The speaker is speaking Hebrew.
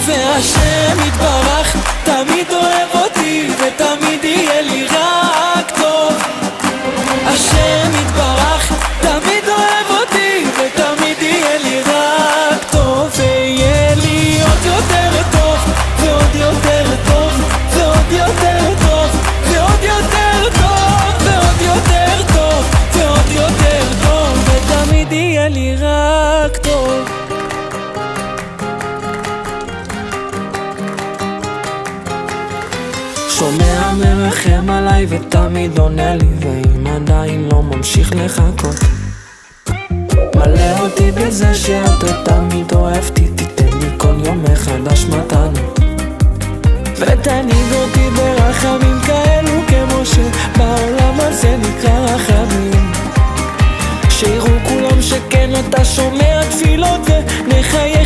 והשם יתברך תמיד אוהב אותי ותמיד יהיה לי רק טוב. השם יתברך תמיד אוהב אותי ותמיד יהיה לי רק טוב. ויהיה לי עוד יותר טוב ועוד יותר טוב ועוד יותר טוב ועוד יותר טוב ועוד יותר טוב ועוד יותר טוב, ותמיד יהיה לי רק טוב. שומע מרחם עליי ותמיד עונה לי, ואם עדיין לא ממשיך לחכות, מלא אותי בזה שאתה תמיד אוהבתי, תיתן לי כל יום מחדש מתנות, ותנהיג אותי ברחמים כאלו כמו שבעולם הזה נקרא רחמים. שיראו כולם שכן אתה שומע תפילות ונחיה